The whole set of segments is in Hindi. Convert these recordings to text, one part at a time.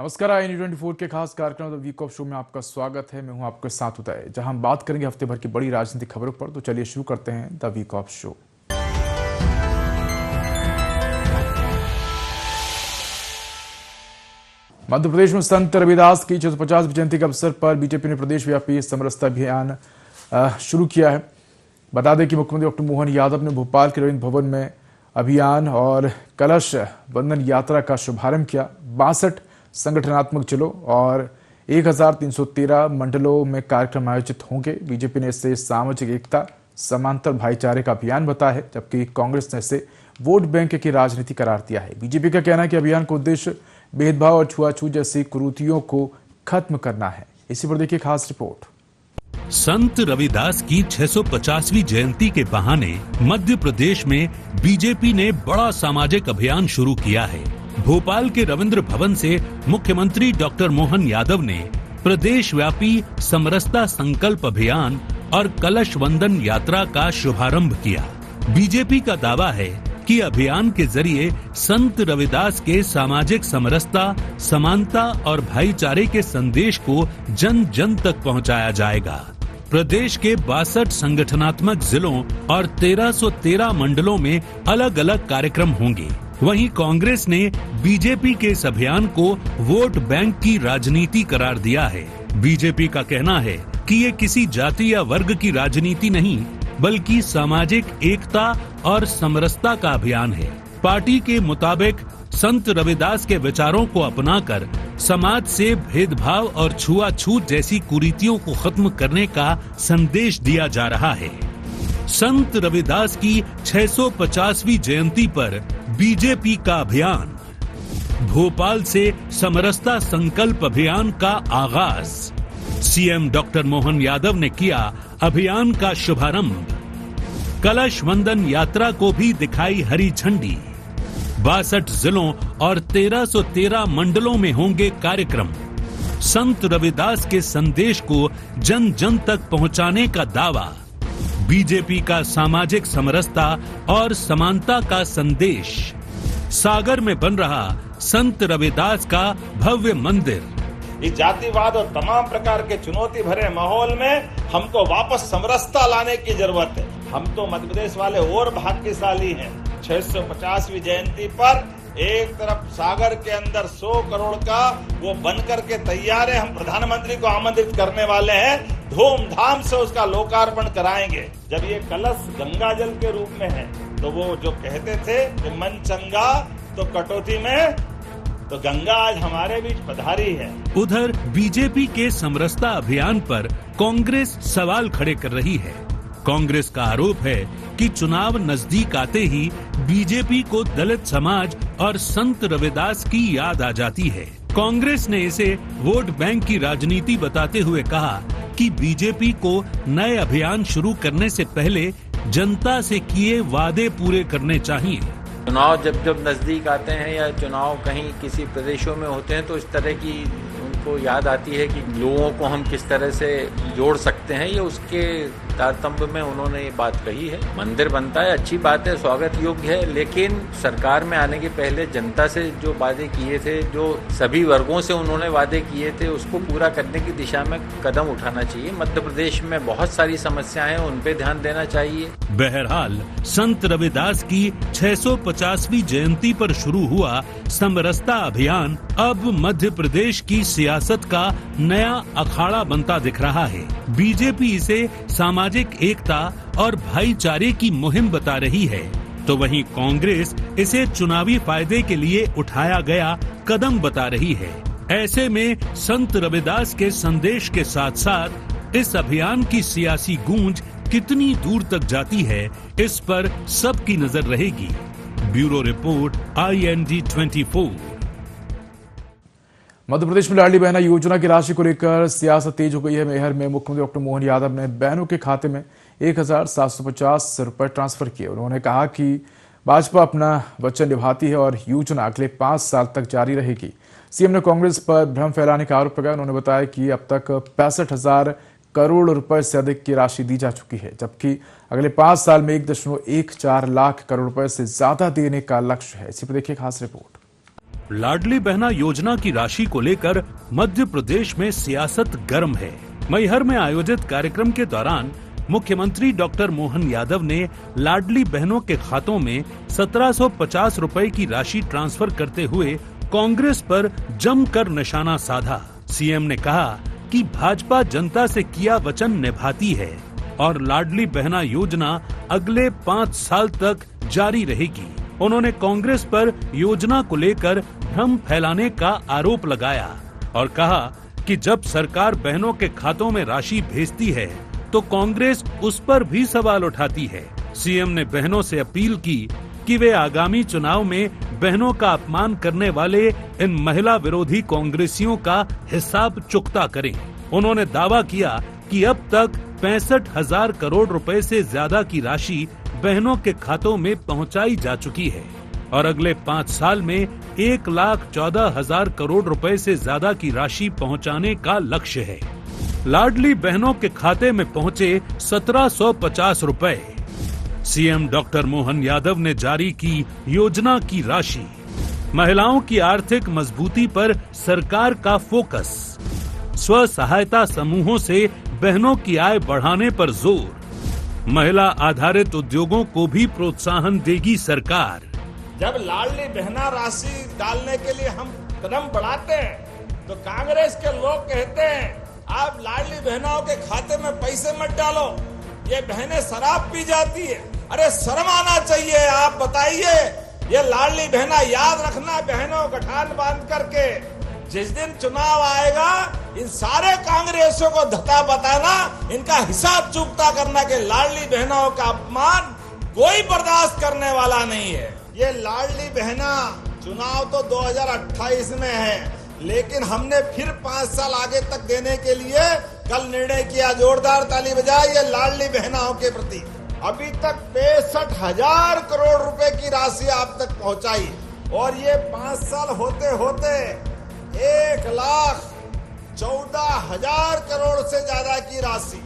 नमस्कार, IND24 के खास कार्यक्रम द वीक ऑफ शो में आपका स्वागत है। मैं हूं आपके साथ उदय, जहां हम बात करेंगे हफ्ते भर की बड़ी राजनीतिक खबरों पर। तो चलिए शुरू करते हैं the week of show. Madhya Pradesh में संत रविदास की 650वीं जयंती के अवसर पर बीजेपी ने प्रदेश व्यापी समरसता अभियान शुरू किया है। बता दें कि मुख्यमंत्री डॉक्टर मोहन यादव ने भोपाल के रविंद्र भवन में अभियान और कलश बंधन यात्रा का शुभारंभ किया। 62 संगठनात्मक जिलों और 1313 मंडलों में कार्यक्रम आयोजित होंगे। बीजेपी ने इसे सामाजिक एकता, समांतर भाईचारे का अभियान बताया है, जबकि कांग्रेस ने इसे वोट बैंक की राजनीति करार दिया है। बीजेपी का कहना है कि अभियान का उद्देश्य भेदभाव और छुआछूत जैसी कुरीतियों को खत्म करना है। इसी पर देखिए खास रिपोर्ट। संत रविदास की 650वीं जयंती के बहाने मध्य प्रदेश में बीजेपी ने बड़ा सामाजिक अभियान शुरू किया है। भोपाल के रविंद्र भवन से मुख्यमंत्री डॉक्टर मोहन यादव ने प्रदेश व्यापी समरसता संकल्प अभियान और कलश वंदन यात्रा का शुभारंभ किया। बीजेपी का दावा है कि अभियान के जरिए संत रविदास के सामाजिक समरसता, समानता और भाईचारे के संदेश को जन जन तक पहुंचाया जाएगा। प्रदेश के 62 संगठनात्मक जिलों और 1313 मंडलों में अलग अलग कार्यक्रम होंगे। वहीं कांग्रेस ने बीजेपी के इस अभियान को वोट बैंक की राजनीति करार दिया है। बीजेपी का कहना है कि ये किसी जाति या वर्ग की राजनीति नहीं, बल्कि सामाजिक एकता और समरसता का अभियान है। पार्टी के मुताबिक संत रविदास के विचारों को अपनाकर समाज से भेदभाव और छुआछूत जैसी कुरीतियों को खत्म करने का संदेश दिया जा रहा है। संत रविदास की 650वीं जयंती पर बीजेपी का अभियान। भोपाल से समरसता संकल्प अभियान का आगाज। सीएम डॉक्टर मोहन यादव ने किया अभियान का शुभारंभ। कलश वंदन यात्रा को भी दिखाई हरी झंडी। 62 जिलों और 1313 मंडलों में होंगे कार्यक्रम। संत रविदास के संदेश को जन जन तक पहुंचाने का दावा। बीजेपी का सामाजिक समरसता और समानता का संदेश। सागर में बन रहा संत रविदास का भव्य मंदिर। इस जातिवाद और तमाम प्रकार के चुनौती भरे माहौल में हमको वापस समरसता लाने की जरूरत है। हम तो मध्य प्रदेश वाले और भाग्यशाली हैं। 650वीं जयंती पर एक तरफ सागर के अंदर 100 करोड़ का वो बन करके तैयार है। हम प्रधानमंत्री को आमंत्रित करने वाले हैं, धूमधाम से उसका लोकार्पण कराएंगे। जब ये कलश गंगा जल के रूप में है, तो वो जो कहते थे कि मन चंगा तो कटौती में, तो गंगा आज हमारे बीच पधारी है। उधर बीजेपी के समरसता अभियान पर कांग्रेस सवाल खड़े कर रही है। कांग्रेस का आरोप है कि चुनाव नजदीक आते ही बीजेपी को दलित समाज और संत रविदास की याद आ जाती है। कांग्रेस ने इसे वोट बैंक की राजनीति बताते हुए कहा कि बीजेपी को नए अभियान शुरू करने से पहले जनता से किए वादे पूरे करने चाहिए। चुनाव जब नजदीक आते हैं या चुनाव कहीं किसी प्रदेशों में होते हैं, तो इस तरह की उनको याद आती है कि लोगों को हम किस तरह से जोड़ सकते हैं। ये उसके तारतम्य में उन्होंने ये बात कही है। मंदिर बनता है, अच्छी बात है, स्वागत योग्य है, लेकिन सरकार में आने के पहले जनता से जो वादे किए थे, जो सभी वर्गों से उन्होंने वादे किए थे, उसको पूरा करने की दिशा में कदम उठाना चाहिए। मध्य प्रदेश में बहुत सारी समस्याएं हैं, उन पे ध्यान देना चाहिए। बहरहाल संत रविदास की 650वीं जयंती पर शुरू हुआ समरसता अभियान अब मध्य प्रदेश की सियासत का नया अखाड़ा बनता दिख रहा है। बीजेपी इसे सामाजिक एकता और भाईचारे की मुहिम बता रही है, तो वहीं कांग्रेस इसे चुनावी फायदे के लिए उठाया गया कदम बता रही है। ऐसे में संत रविदास के संदेश के साथ साथ इस अभियान की सियासी गूंज कितनी दूर तक जाती है, इस पर सबकी नजर रहेगी। Bureau report, IND24। Madhya Pradesh में लाडली बहना योजना की राशि को लेकर सियासत तेज हो गई है। मेहर में मुख्यमंत्री डॉक्टर मोहन यादव ने बहनों के खाते में 1750 रुपए ट्रांसफर किए। उन्होंने कहा कि भाजपा अपना वचन निभाती है और योजना अगले 5 साल तक जारी रहेगी। सीएम ने कांग्रेस पर भ्रम फैलाने का आरोप लगाया। उन्होंने बताया कि अब तक 65,000 करोड़ रुपए से अधिक की राशि दी जा चुकी है, जबकि अगले 5 साल में 1.14 लाख करोड़ रुपए से ज्यादा देने का लक्ष्य है। इसी पर देखिए खास रिपोर्ट। लाडली बहना योजना की राशि को लेकर मध्य प्रदेश में सियासत गर्म है। मैहर में आयोजित कार्यक्रम के दौरान मुख्यमंत्री डॉक्टर मोहन यादव ने लाडली बहनों के खातों में 1750 रुपए की राशि ट्रांसफर करते हुए कांग्रेस पर जमकर निशाना साधा। सीएम ने कहा कि भाजपा जनता से किया वचन निभाती है और लाडली बहना योजना अगले 5 साल तक जारी रहेगी। उन्होंने कांग्रेस पर योजना को लेकर भ्रम फैलाने का आरोप लगाया और कहा कि जब सरकार बहनों के खातों में राशि भेजती है तो कांग्रेस उस पर भी सवाल उठाती है। सीएम ने बहनों से अपील की कि वे आगामी चुनाव में बहनों का अपमान करने वाले इन महिला विरोधी कांग्रेसियों का हिसाब चुकता करें। उन्होंने दावा किया कि अब तक 65,000 करोड़ रुपए से ज्यादा की राशि बहनों के खातों में पहुंचाई जा चुकी है और अगले 5 साल में 1,14,000 करोड़ रुपए से ज्यादा की राशि पहुंचाने का लक्ष्य है। लाडली बहनों के खाते में पहुंचे 1750 रुपए। सीएम डॉक्टर मोहन यादव ने जारी की योजना की राशि। महिलाओं की आर्थिक मजबूती पर सरकार का फोकस। स्व सहायता समूहों से बहनों की आय बढ़ाने पर जोर। महिला आधारित उद्योगों को भी प्रोत्साहन देगी सरकार। जब लाडली बहना राशि डालने के लिए हम कदम बढ़ाते हैं तो कांग्रेस के लोग कहते हैं आप लाडली बहनों के खाते में पैसे मत डालो, ये बहनें शराब पी जाती है। अरे शर्म आना चाहिए। आप बताइए, ये लाडली बहना याद रखना, बहनों गठान बांध करके जिस दिन चुनाव आएगा इन सारे कांग्रेसियों को धता बताना, इनका हिसाब चुकता करना कि लाडली बहनों का अपमान कोई बर्दाश्त करने वाला नहीं है। ये लाडली बहना चुनाव तो 2028 में है, लेकिन हमने फिर 5 साल आगे तक देने के लिए कल निर्णय किया। जोरदार ताली बजाए ये लाडली बहनाओं के प्रति। अभी तक 65,000 करोड़ रुपए की राशि आप तक पहुंचाई और ये 5 साल होते होते 1,14,000 करोड़ से ज्यादा की राशि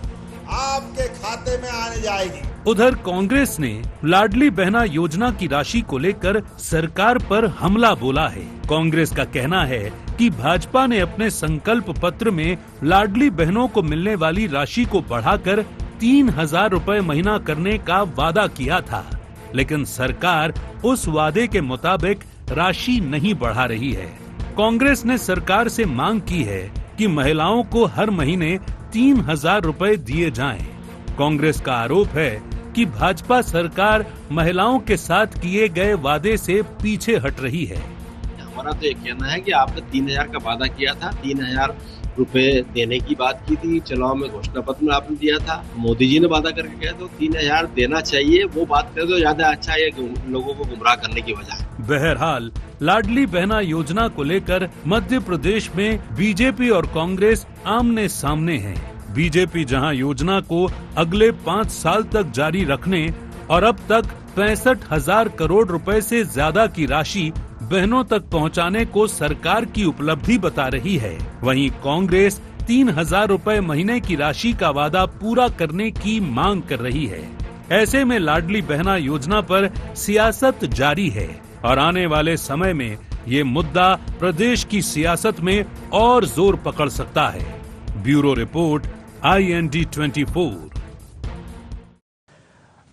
आपके खाते में आने जाएगी। उधर कांग्रेस ने लाडली बहना योजना की राशि को लेकर सरकार पर हमला बोला है। कांग्रेस का कहना है कि भाजपा ने अपने संकल्प पत्र में लाडली बहनों को मिलने वाली राशि को बढ़ाकर 3,000 रुपए महीना करने का वादा किया था, लेकिन सरकार उस वादे के मुताबिक राशि नहीं बढ़ा रही है। कांग्रेस ने सरकार से मांग की है कि महिलाओं को हर महीने 3,000 रुपए दिए जाएं। कांग्रेस का आरोप है कि भाजपा सरकार महिलाओं के साथ किए गए वादे से पीछे हट रही है। हमारा तो ये कहना है कि आपने 3,000 का वादा किया था, 3,000 रुपए देने की बात की थी, चुनाव में घोषणा पत्र में आपने दिया था, मोदी जी ने वादा करके गए तो 3,000 देना चाहिए। वो बात कर दो, ज्यादा अच्छा है लोगों को गुमराह करने की बजाय। बहरहाल लाडली बहना योजना को लेकर मध्य प्रदेश में बीजेपी और कांग्रेस आमने सामने हैं। बीजेपी जहां योजना को अगले 5 साल तक जारी रखने और अब तक 65,000 करोड़ रुपए से ज्यादा की राशि बहनों तक पहुंचाने को सरकार की उपलब्धि बता रही है, वहीं कांग्रेस 3,000 रुपए महीने की राशि का वादा पूरा करने की मांग कर रही है। ऐसे में लाडली बहना योजना पर सियासत जारी है और आने वाले समय में ये मुद्दा प्रदेश की सियासत में और जोर पकड़ सकता है। Bureau report, IND 24।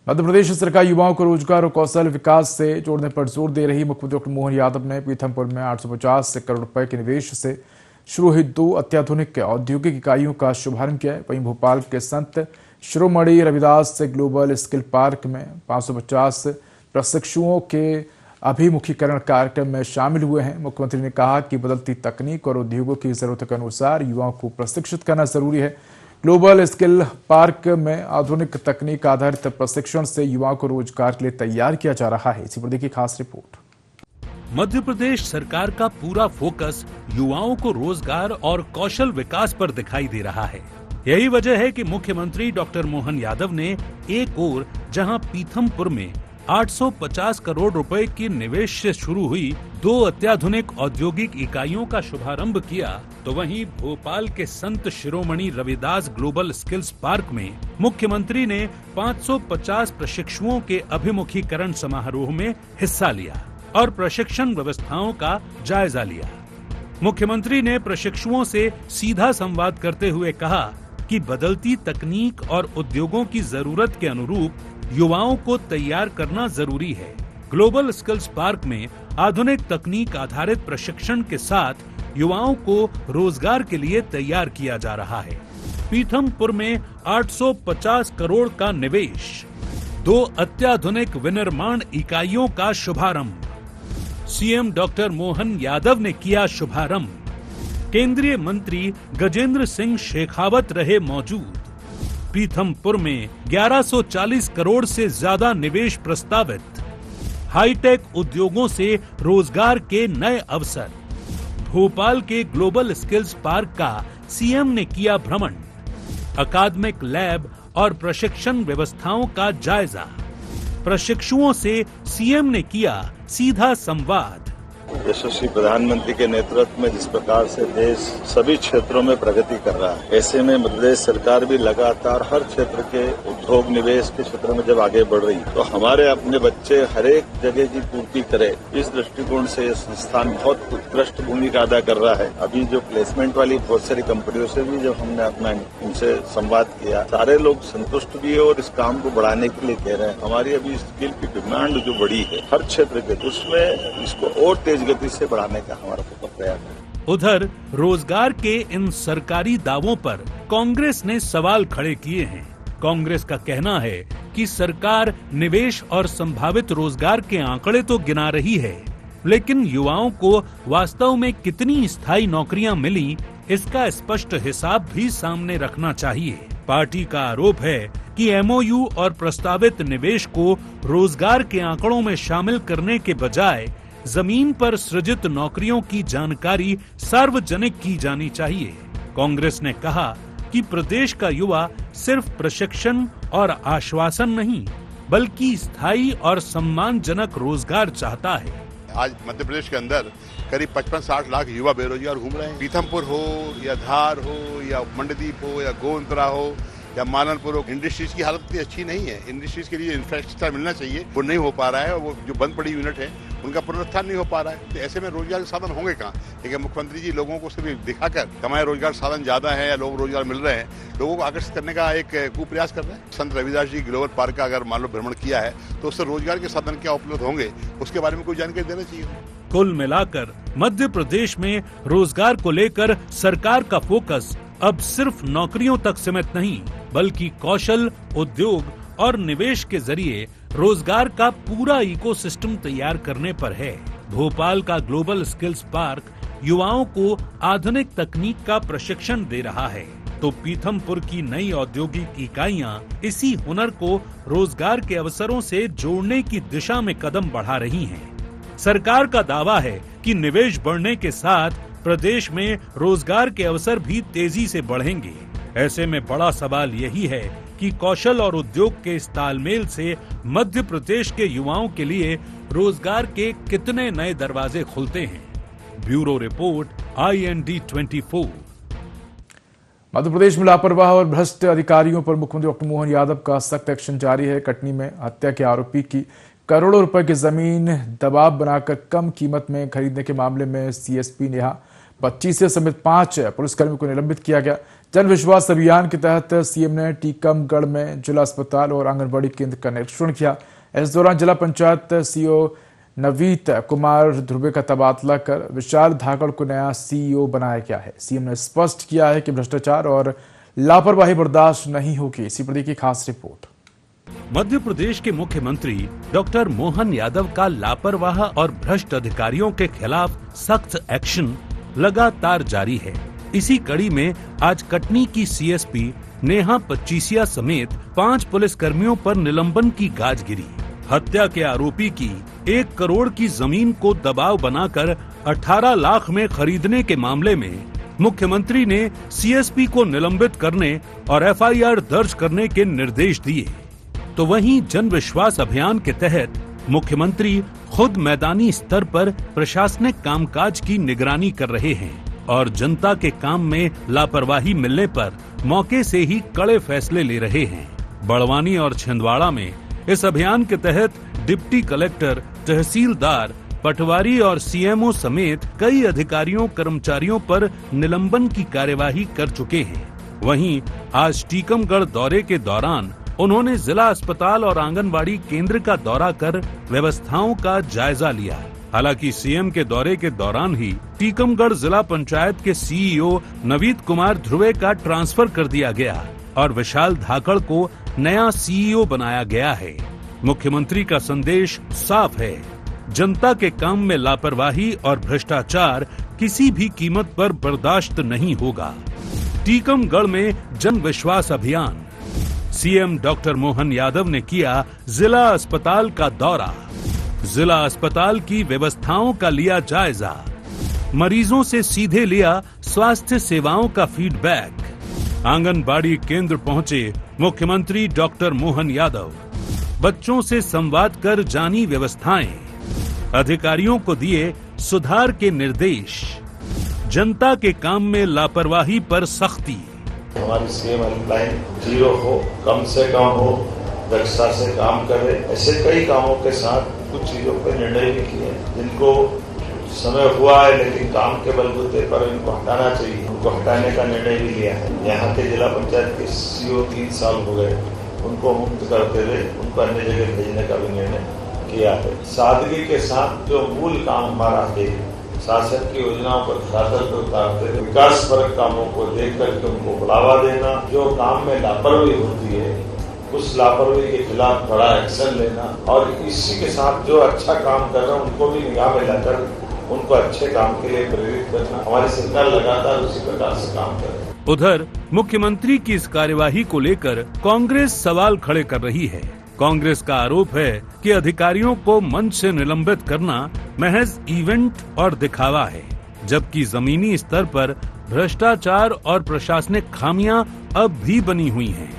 Madhya Pradesh सरकार युवाओं को रोजगार और कौशल विकास से जोड़ने पर जोर दे रही। मुख्यमंत्री डॉक्टर मोहन यादव ने पीथमपुर में 850 करोड़ रुपए के निवेश से शुरू हुई 2 अत्याधुनिक औद्योगिक इकाइयों का शुभारंभ किया है। वहीं भोपाल के Sant Shiromani Ravidas global skill park में 550 प्रशिक्षुओं के अभिमुखीकरण कार्यक्रम में शामिल हुए हैं। मुख्यमंत्री ने कहा कि बदलती तकनीक और उद्योगों की जरूरत के अनुसार युवाओं को प्रशिक्षित करना जरूरी है। ग्लोबल स्किल पार्क में आधुनिक तकनीक आधारित प्रशिक्षण से युवाओं को रोजगार के लिए तैयार किया जा रहा है। इसी पर देखिए खास रिपोर्ट। मध्य प्रदेश सरकार का पूरा फोकस युवाओं को रोजगार और कौशल विकास पर दिखाई दे रहा है। यही वजह है कि मुख्यमंत्री डॉक्टर मोहन यादव ने एक ओर जहां पीथमपुर में 850 करोड़ रुपए के निवेश से शुरू हुई 2 अत्याधुनिक औद्योगिक इकाइयों का शुभारंभ किया, तो वहीं भोपाल के Sant Shiromani Ravidas global skills park में मुख्यमंत्री ने 550 प्रशिक्षुओं के अभिमुखीकरण समारोह में हिस्सा लिया। और प्रशिक्षण व्यवस्थाओं का जायजा लिया। मुख्यमंत्री ने प्रशिक्षुओं से सीधा संवाद करते हुए कहा कि बदलती तकनीक और उद्योगों की जरूरत के अनुरूप युवाओं को तैयार करना जरूरी है। ग्लोबल स्किल्स पार्क में आधुनिक तकनीक आधारित प्रशिक्षण के साथ युवाओं को रोजगार के लिए तैयार किया जा रहा है। पीथमपुर में 850 करोड़ का निवेश, 2 अत्याधुनिक विनिर्माण इकाइयों का शुभारंभ। सीएम डॉक्टर मोहन यादव ने किया शुभारंभ। केंद्रीय मंत्री गजेंद्र सिंह शेखावत रहे मौजूद। पीथमपुर में 1140 करोड़ से ज्यादा निवेश प्रस्तावित। हाईटेक उद्योगों से रोजगार के नए अवसर। भोपाल के ग्लोबल स्किल्स पार्क का सीएम ने किया भ्रमण। अकादमिक लैब और प्रशिक्षण व्यवस्थाओं का जायजा। प्रशिक्षुओं से सीएम ने किया सीधा संवाद। यशस्वी प्रधानमंत्री के नेतृत्व में जिस प्रकार से देश सभी क्षेत्रों में प्रगति कर रहा है, ऐसे में मध्य प्रदेश सरकार भी लगातार हर क्षेत्र के उद्योग निवेश के क्षेत्र में जब आगे बढ़ रही, तो हमारे अपने बच्चे हर एक जगह की पूर्ति करें, इस दृष्टिकोण से संस्थान बहुत उत्कृष्ट भूमिका अदा कर रहा है। अभी जो प्लेसमेंट वाली बहुत सारी कंपनियों से भी जब हमने अपना उनसे संवाद किया, सारे लोग संतुष्ट भी है और इस काम को बढ़ाने के लिए कह रहे हैं। हमारी अभी स्किल की डिमांड जो बढ़ी है हर क्षेत्र के, उसमें इसको और तेज गति से बढ़ाने का हमारा प्रयास है। उधर रोजगार के इन सरकारी दावों पर कांग्रेस ने सवाल खड़े किए हैं। कांग्रेस का कहना है कि सरकार निवेश और संभावित रोजगार के आंकड़े तो गिना रही है, लेकिन युवाओं को वास्तव में कितनी स्थायी नौकरियां मिली, इसका स्पष्ट हिसाब भी सामने रखना चाहिए। पार्टी का आरोप है कि एमओयू और प्रस्तावित निवेश को रोजगार के आंकड़ों में शामिल करने के बजाय जमीन पर सृजित नौकरियों की जानकारी सार्वजनिक की जानी चाहिए। कांग्रेस ने कहा कि प्रदेश का युवा सिर्फ प्रशिक्षण और आश्वासन नहीं, बल्कि स्थायी और सम्मानजनक रोजगार चाहता है। आज मध्य प्रदेश के अंदर करीब 55-60 लाख युवा बेरोजगार घूम रहे हैं। पीथमपुर हो या धार हो या मंडदीप हो या गोविंदपुरा हो या माननपुर हो, इंडस्ट्रीज की हालत इतनी अच्छी नहीं है। इंडस्ट्रीज के लिए इंफ्रास्ट्रक्चर मिलना चाहिए, वो नहीं हो पा रहा है। और वो जो बंद पड़ी यूनिट है उनका पुनरुत्थान नहीं हो पा रहा है। तो ऐसे में रोजगार के साधन होंगे कहाँ? लेकिन मुख्यमंत्री जी लोगों को सिर्फ दिखाकर हमारे रोजगार साधन ज्यादा है या लोग रोजगार मिल रहे हैं, लोगों को आकर्षित करने का एक कुप्रयास कर रहे हैं। संत रविदास जी ग्लोबल पार्क का अगर मान लो भ्रमण किया है तो उससे रोजगार के साधन क्या उपलब्ध होंगे, उसके बारे में कोई जानकारी देना चाहिए। कुल मिलाकर मध्य प्रदेश में रोजगार को लेकर सरकार का फोकस अब सिर्फ नौकरियों तक सीमित नहीं, बल्कि कौशल, उद्योग और निवेश के जरिए रोजगार का पूरा इकोसिस्टम तैयार करने पर है। भोपाल का ग्लोबल स्किल्स पार्क युवाओं को आधुनिक तकनीक का प्रशिक्षण दे रहा है, तो पीथमपुर की नई औद्योगिक इकाइयां इसी हुनर को रोजगार के अवसरों से जोड़ने की दिशा में कदम बढ़ा रही हैं। सरकार का दावा है कि निवेश बढ़ने के साथ प्रदेश में रोजगार के अवसर भी तेजी से बढ़ेंगे। ऐसे में बड़ा सवाल यही है कि कौशल और उद्योग के इस तालमेल से मध्य प्रदेश के युवाओं के लिए रोजगार के कितने नए दरवाजे खुलते हैं। Bureau report, IND 24। Madhya Pradesh में लापरवाह और भ्रष्ट अधिकारियों पर मुख्यमंत्री डॉक्टर मोहन यादव का सख्त एक्शन जारी है। कटनी में हत्या के आरोपी की करोड़ों रुपए की जमीन दबाव बनाकर कम कीमत में खरीदने के मामले में CSP नेहा 25 समेत 5 पुलिसकर्मियों को निलंबित किया गया। जन विश्वास अभियान के तहत सीएम ने टीकमगढ़ में जिला अस्पताल और आंगनबाड़ी केंद्र का निरीक्षण किया। इस दौरान जिला पंचायत CEO नवीत कुमार ध्रुवे का तबादला कर विशाल धाकड़ को नया CEO बनाया गया है। सीएम ने स्पष्ट किया है कि भ्रष्टाचार और लापरवाही बर्दाश्त नहीं होगी। इसी पर की खास रिपोर्ट। मध्य प्रदेश के मुख्यमंत्री डॉक्टर मोहन यादव का लापरवाह और भ्रष्ट अधिकारियों के खिलाफ सख्त एक्शन लगातार जारी है। इसी कड़ी में आज कटनी की CSP नेहा 25 समेत 5 पुलिसकर्मियों पर निलंबन की गाज गिरी। हत्या के आरोपी की 1 करोड़ की जमीन को दबाव बनाकर 18 लाख में खरीदने के मामले में मुख्यमंत्री ने CSP को निलंबित करने और FIR दर्ज करने के निर्देश दिए। तो वहीं जन विश्वास अभियान के तहत मुख्यमंत्री खुद मैदानी स्तर पर प्रशासनिक कामकाज की निगरानी कर रहे हैं और जनता के काम में लापरवाही मिलने पर मौके से ही कड़े फैसले ले रहे हैं। बड़वानी और छिंदवाड़ा में इस अभियान के तहत डिप्टी कलेक्टर, तहसीलदार, पटवारी और सीएमओ समेत कई अधिकारियों कर्मचारियों पर निलंबन की कार्यवाही कर चुके हैं। वहीं आज टीकमगढ़ दौरे के दौरान उन्होंने जिला अस्पताल और आंगनबाड़ी केंद्र का दौरा कर व्यवस्थाओं का जायजा लिया। हालांकि सीएम के दौरे के दौरान ही टीकमगढ़ जिला पंचायत के सीईओ नवीद कुमार ध्रुवे का ट्रांसफर कर दिया गया और विशाल धाकड़ को नया सीईओ बनाया गया है। मुख्यमंत्री का संदेश साफ है, जनता के काम में लापरवाही और भ्रष्टाचार किसी भी कीमत पर बर्दाश्त नहीं होगा। टीकमगढ़ में जन विश्वास अभियान। सीएम डॉक्टर मोहन यादव ने किया जिला अस्पताल का दौरा, जिला अस्पताल की व्यवस्थाओं का लिया जायजा, मरीजों से सीधे लिया स्वास्थ्य सेवाओं का फीडबैक। आंगनबाड़ी केंद्र पहुंचे मुख्यमंत्री डॉक्टर मोहन यादव, बच्चों से संवाद कर जानी व्यवस्थाएं, अधिकारियों को दिए सुधार के निर्देश, जनता के काम में लापरवाही पर सख्ती। हमारी सीएम हेल्पलाइन 0 हो, कम से कम हो, दक्षता से काम करे। ऐसे कई कामों के साथ कुछ चीजों पर निर्णय भी किए जिनको समय हुआ है, लेकिन काम के बलबूते पर इनको हटाना चाहिए, उनको हटाने का निर्णय भी लिया है। यहाँ के जिला पंचायत के सीईओ 3 साल हो गए, उनको मुक्त करते हुए उनको अन्य जगह भेजने का भी निर्णय किया है। सादगी के साथ जो मूल काम हमारा है, शासन की योजनाओं पर धरातल पर उतारते हुए विकास परक कामों को देख करके उनको बढ़ावा देना, जो काम में लापरवाही होती है उस लापरवाही के खिलाफ बड़ा एक्शन लेना और इसी के साथ जो अच्छा काम कर रहे हैं उनको भी निगाह में लाकर उनको अच्छे काम के लिए प्रेरित करना। हमारी सरकार लगातार उसी प्रकार से काम कर रही है। उधर मुख्यमंत्री की इस कार्यवाही को लेकर कांग्रेस सवाल खड़े कर रही है। कांग्रेस का आरोप है कि अधिकारियों को मंच से निलंबित करना महज इवेंट और दिखावा है, जबकि जमीनी स्तर पर भ्रष्टाचार और प्रशासनिक खामियां अब भी बनी हुई हैं।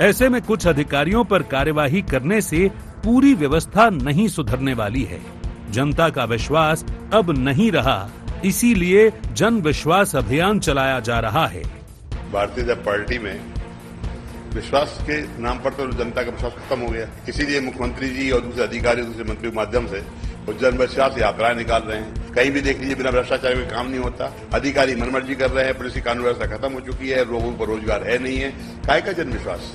ऐसे में कुछ अधिकारियों पर कार्यवाही करने से पूरी व्यवस्था नहीं सुधरने वाली है। जनता का विश्वास अब नहीं रहा, इसीलिए जन विश्वास अभियान चलाया जा रहा है। भारतीय जनता पार्टी में विश्वास के नाम पर तो जनता का विश्वास खत्म हो गया। इसीलिए मुख्यमंत्री जी और दूसरे अधिकारी दूसरे मंत्रियों के माध्यम से वो जन विश्वास यात्राएं निकाल रहे हैं। कहीं भी देख लीजिए, बिना भ्रष्टाचार में काम नहीं होता। अधिकारी मनमर्जी कर रहे हैं, पुलिस की कानून व्यवस्था खत्म हो चुकी है, लोगों को रोजगार है नहीं है, काय का जन विश्वास।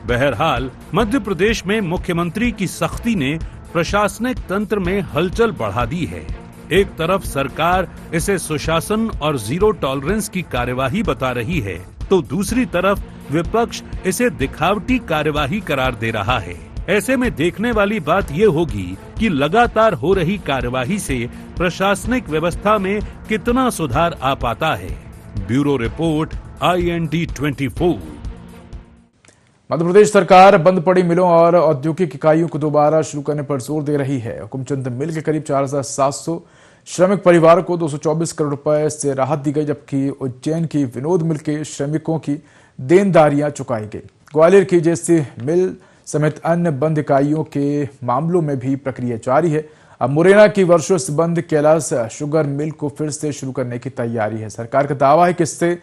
बहरहाल मध्य प्रदेश में मुख्यमंत्री की सख्ती ने प्रशासनिक तंत्र में हलचल बढ़ा दी है। एक तरफ सरकार इसे सुशासन और जीरो टॉलरेंस की कार्यवाही बता रही है, तो दूसरी तरफ विपक्ष इसे दिखावटी कार्यवाही करार दे रहा है। ऐसे में देखने वाली बात ये होगी कि लगातार हो रही कार्यवाही से प्रशासनिक व्यवस्था में कितना सुधार आ पाता है। Bureau report, IND 24। Madhya Pradesh सरकार बंद पड़ी मिलों और औद्योगिक इकाइयों को दोबारा शुरू करने पर जोर दे रही है। हुकुमचंद मिल के करीब 4700 श्रमिक परिवारों को 224 करोड़ रुपए से राहत दी गई, जबकि उज्जैन की विनोद मिल के श्रमिकों की देनदारियां चुकाई गई। ग्वालियर की जेसी मिल समेत अन्य बंद इकाइयों के मामलों में भी प्रक्रिया जारी है। अब मुरैना की वर्षों से बंद कैलाश शुगर मिल को फिर से शुरू करने की तैयारी है। सरकार का दावा है कि इससे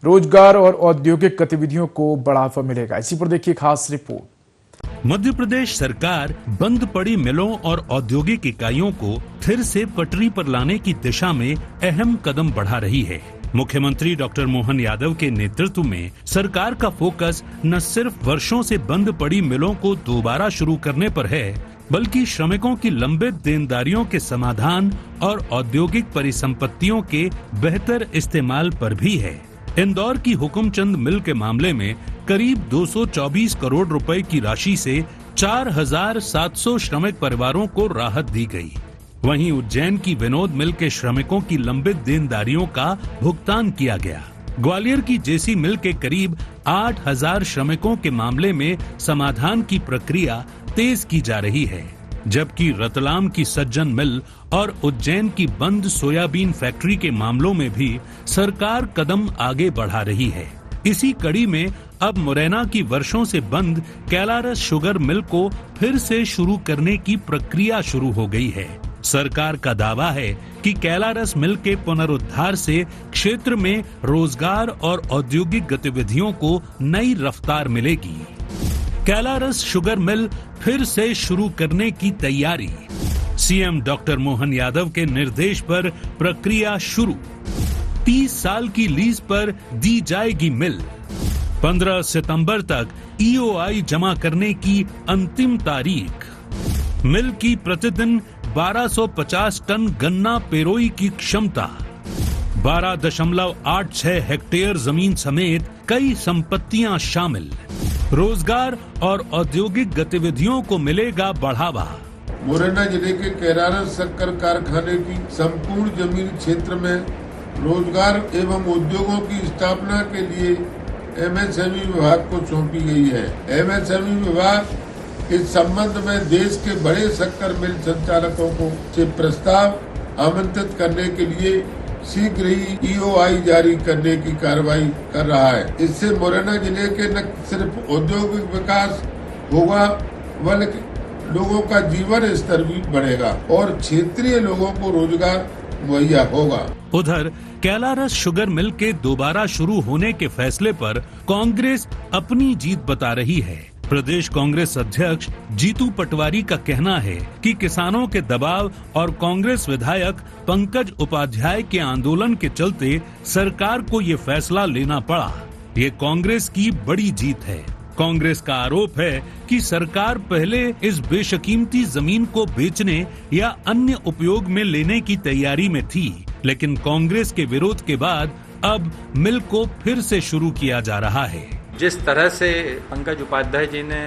रोजगार और औद्योगिक गतिविधियों को बढ़ावा मिलेगा। इसी पर देखिए खास रिपोर्ट। मध्य प्रदेश सरकार बंद पड़ी मिलों और औद्योगिक इकाइयों को फिर से पटरी पर लाने की दिशा में अहम कदम बढ़ा रही है। मुख्यमंत्री डॉक्टर मोहन यादव के नेतृत्व में सरकार का फोकस न सिर्फ वर्षों से बंद पड़ी मिलों को दोबारा शुरू करने पर है, बल्कि श्रमिकों की लंबित देनदारियों के समाधान और औद्योगिक परिसंपत्तियों के बेहतर इस्तेमाल पर भी है। इंदौर की हुकुमचंद मिल के मामले में करीब 224 करोड़ रुपए की राशि से 4700 श्रमिक परिवारों को राहत दी गई। वहीं उज्जैन की विनोद मिल के श्रमिकों की लंबित देनदारियों का भुगतान किया गया। ग्वालियर की जेसी मिल के करीब 8000 श्रमिकों के मामले में समाधान की प्रक्रिया तेज की जा रही है, जबकि रतलाम की सज्जन मिल और उज्जैन की बंद सोयाबीन फैक्ट्री के मामलों में भी सरकार कदम आगे बढ़ा रही है। इसी कड़ी में अब मुरैना की वर्षों से बंद कैलारस शुगर मिल को फिर से शुरू करने की प्रक्रिया शुरू हो गई है। सरकार का दावा है कि कैलारस मिल के पुनरुद्धार से क्षेत्र में रोजगार और औद्योगिक गतिविधियों को नई रफ्तार मिलेगी। कैलारस शुगर मिल फिर से शुरू करने की तैयारी। सीएम डॉक्टर मोहन यादव के निर्देश पर प्रक्रिया शुरू। 30 साल की लीज पर दी जाएगी मिल। 15 सितंबर तक ईओआई जमा करने की अंतिम तारीख। मिल की प्रतिदिन 1250 टन गन्ना पेरोई की क्षमता। 12.86 हेक्टेयर जमीन समेत कई संपत्तियां शामिल। रोजगार और औद्योगिक गतिविधियों को मिलेगा बढ़ावा। मुरैना जिले के कैरारस शक्कर कारखाने की संपूर्ण जमीन क्षेत्र में रोजगार एवं उद्योगों की स्थापना के लिए एमएसएमई विभाग को सौंपी गई है। एमएसएमई विभाग इस संबंध में देश के बड़े शक्कर मिल संचालकों को से प्रस्ताव आमंत्रित करने के लिए शीघ्र ही ईओआई जारी करने की कार्रवाई कर रहा है। इससे मुरैना जिले के न सिर्फ औद्योगिक विकास होगा बल्कि लोगों का जीवन स्तर भी बढ़ेगा और क्षेत्रीय लोगों को रोजगार मुहैया होगा। उधर कैलारस शुगर मिल के दोबारा शुरू होने के फैसले पर कांग्रेस अपनी जीत बता रही है। प्रदेश कांग्रेस अध्यक्ष जीतू पटवारी का कहना है कि किसानों के दबाव और कांग्रेस विधायक पंकज उपाध्याय के आंदोलन के चलते सरकार को ये फैसला लेना पड़ा। ये कांग्रेस की बड़ी जीत है। कांग्रेस का आरोप है कि सरकार पहले इस बेशकीमती जमीन को बेचने या अन्य उपयोग में लेने की तैयारी में थी, लेकिन कांग्रेस के विरोध के बाद अब मिल को फिर से शुरू किया जा रहा है। जिस तरह से पंकज उपाध्याय जी ने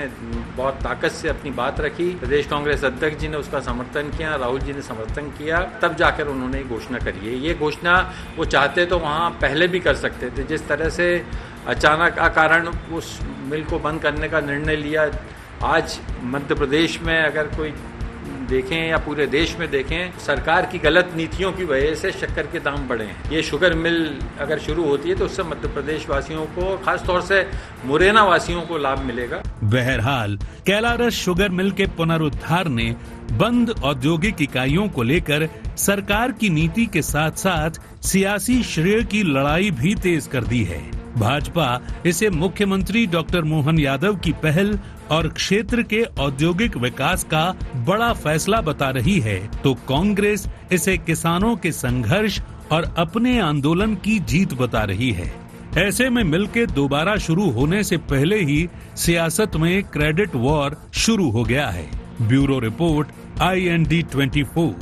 बहुत ताकत से अपनी बात रखी, प्रदेश कांग्रेस अध्यक्ष जी ने उसका समर्थन किया, राहुल जी ने समर्थन किया, तब जाकर उन्होंने घोषणा करी है। ये घोषणा वो चाहते तो वहाँ पहले भी कर सकते थे। जिस तरह से अचानक कारण उस मिल को बंद करने का निर्णय लिया, आज मध्य प्रदेश में अगर कोई देखें या पूरे देश में देखें, सरकार की गलत नीतियों की वजह से शक्कर के दाम बढ़े हैं। ये शुगर मिल अगर शुरू होती है तो उससे मध्य प्रदेश वासियों को, खास तौर से मुरैना वासियों को लाभ मिलेगा। बहरहाल कैलारस शुगर मिल के पुनरुद्धार ने बंद औद्योगिक इकाइयों को लेकर सरकार की नीति के साथ साथ सियासी श्रेय की लड़ाई भी तेज कर दी है। भाजपा इसे मुख्यमंत्री डॉक्टर मोहन यादव की पहल और क्षेत्र के औद्योगिक विकास का बड़ा फैसला बता रही है, तो कांग्रेस इसे किसानों के संघर्ष और अपने आंदोलन की जीत बता रही है। ऐसे में मिल के दोबारा शुरू होने से पहले ही सियासत में क्रेडिट वॉर शुरू हो गया है। Bureau report, IND 24।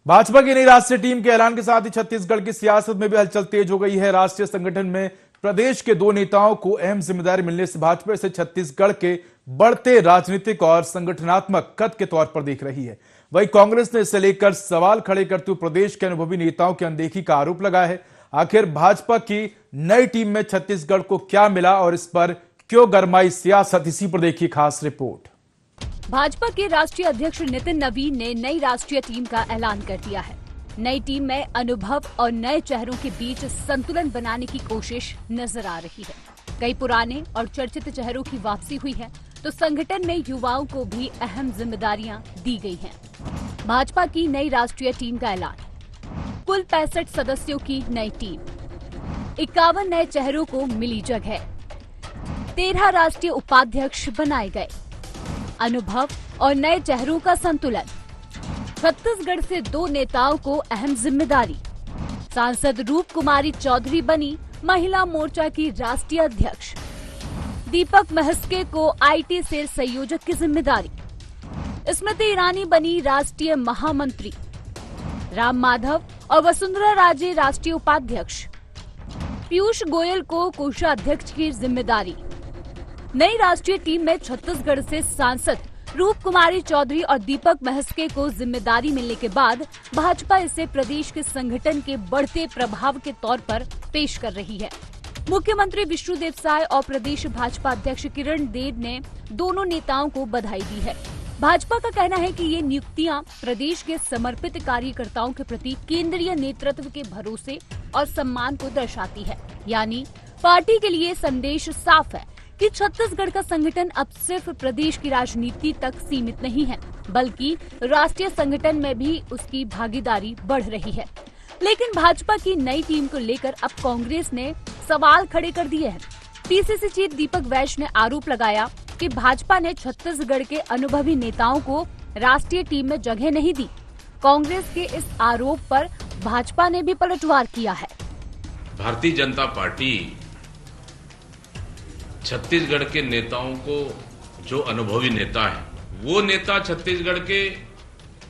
भाजपा की नई राष्ट्रीय टीम के ऐलान के साथ ही छत्तीसगढ़ की सियासत में भी हलचल तेज हो गई है। राष्ट्रीय संगठन में प्रदेश के 2 नेताओं को अहम जिम्मेदारी मिलने से भाजपा इसे छत्तीसगढ़ के बढ़ते राजनीतिक और संगठनात्मक कद के तौर पर देख रही है। वहीं कांग्रेस ने इसे लेकर सवाल खड़े करते हुए प्रदेश के अनुभवी नेताओं की अनदेखी का आरोप लगाया है। आखिर भाजपा की नई टीम में छत्तीसगढ़ को क्या मिला और इस पर क्यों गरमाई सियासत, इसी पर देखिए खास रिपोर्ट। भाजपा के राष्ट्रीय अध्यक्ष नितिन नवीन ने नई राष्ट्रीय टीम का ऐलान कर दिया है। नई टीम में अनुभव और नए चेहरों के बीच संतुलन बनाने की कोशिश नजर आ रही है। कई पुराने और चर्चित चेहरों की वापसी हुई है, तो संगठन में युवाओं को भी अहम जिम्मेदारियां दी गई हैं। भाजपा की नई राष्ट्रीय टीम का ऐलान। कुल 65 सदस्यों की नई टीम, 51 नए चेहरों को मिली जगह, 13 राष्ट्रीय उपाध्यक्ष बनाए गए, अनुभव और नए चेहरों का संतुलन। छत्तीसगढ़ से 2 नेताओं को अहम जिम्मेदारी। सांसद रूप कुमारी चौधरी बनी महिला मोर्चा की राष्ट्रीय अध्यक्ष। दीपक महस्के को IT सेल संयोजक की जिम्मेदारी। स्मृति ईरानी बनी राष्ट्रीय महामंत्री। राम माधव और वसुंधरा राजे राष्ट्रीय उपाध्यक्ष। पीयूष गोयल को कोषाध्यक्ष की जिम्मेदारी। नई राष्ट्रीय टीम में छत्तीसगढ़ से सांसद रूप कुमारी चौधरी और दीपक महस्के को जिम्मेदारी मिलने के बाद भाजपा इसे प्रदेश के संगठन के बढ़ते प्रभाव के तौर पर पेश कर रही है। मुख्यमंत्री विष्णुदेव साय और प्रदेश भाजपा अध्यक्ष किरण देव ने दोनों नेताओं को बधाई दी है। भाजपा का कहना है कि ये नियुक्तियां प्रदेश के समर्पित कार्यकर्ताओं के प्रति केंद्रीय नेतृत्व के भरोसे और सम्मान को दर्शाती है। यानी पार्टी के लिए संदेश साफ है कि छत्तीसगढ़ का संगठन अब सिर्फ प्रदेश की राजनीति तक सीमित नहीं है, बल्कि राष्ट्रीय संगठन में भी उसकी भागीदारी बढ़ रही है। लेकिन भाजपा की नई टीम को लेकर अब कांग्रेस ने सवाल खड़े कर दिए हैं। PCC चीफ दीपक वैश्य ने आरोप लगाया कि भाजपा ने छत्तीसगढ़ के अनुभवी नेताओं को राष्ट्रीय टीम में जगह नहीं दी। कांग्रेस के इस आरोप पर भाजपा ने भी पलटवार किया है। भारतीय जनता पार्टी छत्तीसगढ़ के नेताओं को, जो अनुभवी नेता है, वो नेता छत्तीसगढ़ के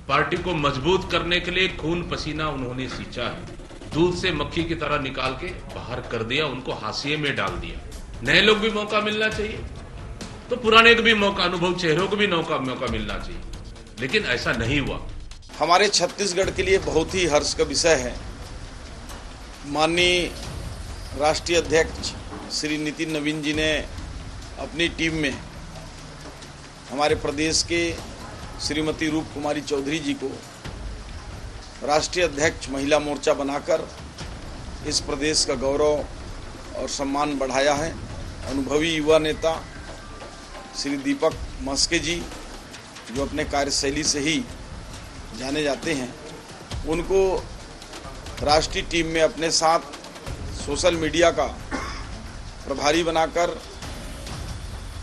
पार्टी को मजबूत करने के लिए खून पसीना उन्होंने सींचा है। दूध से मक्खी की तरह निकाल के बाहर कर दिया, उनको हाशिए में डाल दिया। नए लोग भी मौका मिलना चाहिए तो पुराने को भी मौका, अनुभव चेहरों को भी मौका मिलना चाहिए, लेकिन ऐसा नहीं हुआ। हमारे छत्तीसगढ़ के लिए बहुत ही हर्ष का विषय है। माननीय राष्ट्रीय अध्यक्ष श्री नितिन नवीन जी ने अपनी टीम में हमारे प्रदेश के श्रीमती रूप कुमारी चौधरी जी को राष्ट्रीय अध्यक्ष महिला मोर्चा बनाकर इस प्रदेश का गौरव और सम्मान बढ़ाया है। अनुभवी युवा नेता श्री दीपक मस्के जी, जो अपने कार्यशैली से ही जाने जाते हैं, उनको राष्ट्रीय टीम में अपने साथ सोशल मीडिया का प्रभारी बनाकर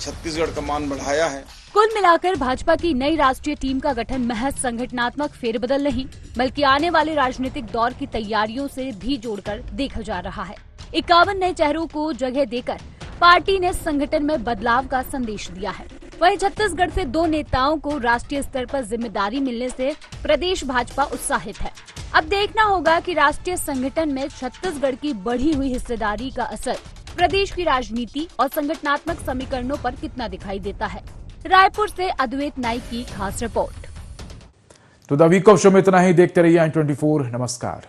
छत्तीसगढ़ का मान बढ़ाया है। कुल मिलाकर भाजपा की नई राष्ट्रीय टीम का गठन महज संगठनात्मक फेरबदल नहीं, बल्कि आने वाले राजनीतिक दौर की तैयारियों से भी जोड़कर देखा जा रहा है। 51 नए चेहरों को जगह देकर पार्टी ने संगठन में बदलाव का संदेश दिया है। वहीं छत्तीसगढ़ से 2 नेताओं को राष्ट्रीय स्तर पर जिम्मेदारी मिलने से प्रदेश भाजपा उत्साहित है। अब देखना होगा कि राष्ट्रीय संगठन में छत्तीसगढ़ की बढ़ी हुई हिस्सेदारी का असर प्रदेश की राजनीति और संगठनात्मक समीकरणों पर कितना दिखाई देता है। रायपुर से अद्वैत नाइक की खास रिपोर्ट। तो द वीक ऑफ शो में इतना ही। देखते रहिए i24। नमस्कार।